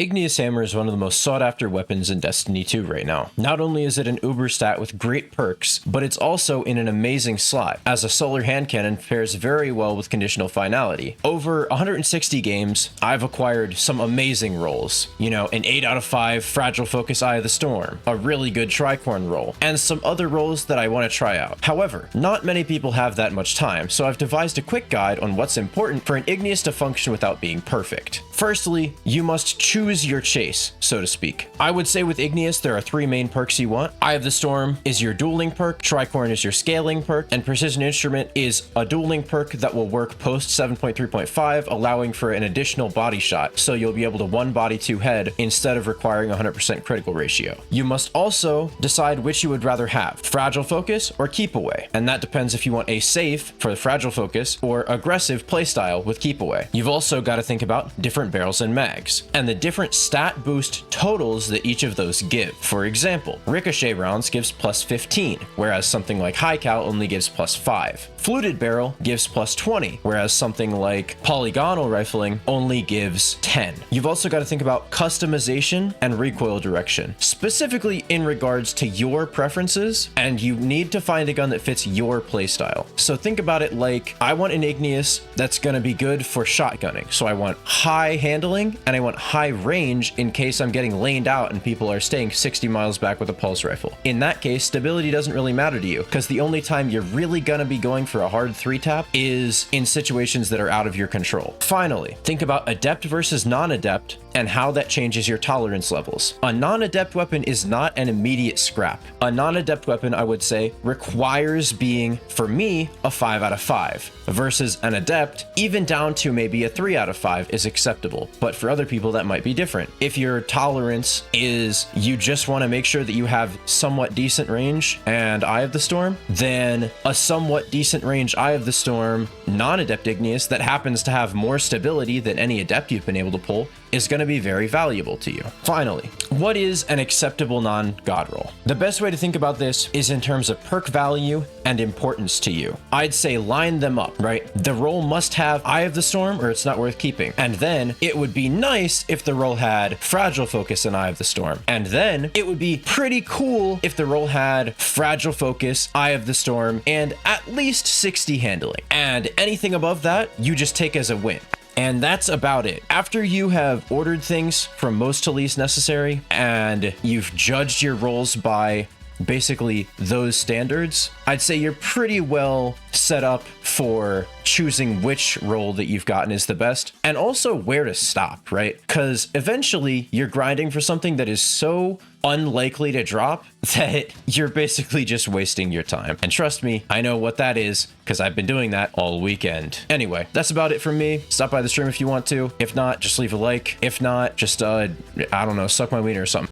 Igneous Hammer is one of the most sought after weapons in Destiny 2 right now. Not only is it an uber stat with great perks, but it's also in an amazing slot, as a solar hand cannon pairs very well with conditional finality. Over 160 games, I've acquired some amazing rolls. You know, an 8 out of 5 Fragile Focus Eye of the Storm, a really good Tricorn roll, and some other rolls that I want to try out. However, not many people have that much time, so I've devised a quick guide on what's important for an Igneous to function without being perfect. Firstly, you must choose your chase, so to speak. I would say with Igneous, there are 3 main perks you want. Eye of the Storm is your dueling perk, Tricorn is your scaling perk, and Precision Instrument is a dueling perk that will work post 7.3.5, allowing for an additional body shot, so you'll be able to one body 2 head instead of requiring 100% critical ratio. You must also decide which you would rather have, Fragile Focus or Keep Away, and that depends if you want a safe for the Fragile Focus or aggressive playstyle with Keep Away. You've also got to think about different barrels and mags, and the different stat boost totals that each of those give. For example, Ricochet rounds gives plus 15, whereas something like High Cal only gives plus 5. Fluted barrel gives plus 20, whereas something like polygonal rifling only gives 10. You've also got to think about customization and recoil direction, specifically in regards to your preferences, and you need to find a gun that fits your playstyle. So think about it like, I want an Igneous that's going to be good for shotgunning, so I want high handling and I want high range in case I'm getting laned out and people are staying 60 miles back with a pulse rifle. In that case, stability doesn't really matter to you, because the only time you're really going to be going for a hard 3-tap is in situations that are out of your control. Finally, think about adept versus non-adept and how that changes your tolerance levels. A non-adept weapon is not an immediate scrap. A non-adept weapon, I would say, requires being, for me, a 5 out of 5, versus an adept, even down to maybe a 3 out of 5 is acceptable. But for other people, that might be different. If your tolerance is you just want to make sure that you have somewhat decent range and Eye of the Storm, then a somewhat decent range Eye of the Storm non-adept Igneous that happens to have more stability than any adept you've been able to pull is going to be very valuable to you. Finally, what is an acceptable non-god roll? The best way to think about this is in terms of perk value and importance to you. I'd say line them up, right? The roll must have Eye of the Storm or it's not worth keeping. And then it would be nice if the roll had Fragile Focus and Eye of the Storm. And then it would be pretty cool if the roll had Fragile Focus, Eye of the Storm, and at least 60 handling. And anything above that, you just take as a win. And that's about it. After you have ordered things from most to least necessary, and you've judged your rolls by basically those standards, I'd say you're pretty well set up for choosing which roll that you've gotten is the best, and also where to stop, right? Because eventually you're grinding for something that is so unlikely to drop that you're basically just wasting your time. And trust me, I know what that is, because I've been doing that all weekend. Anyway, that's about it from me. Stop by the stream if you want to. If not, just leave a like. If not, just, I don't know, suck my wiener or something.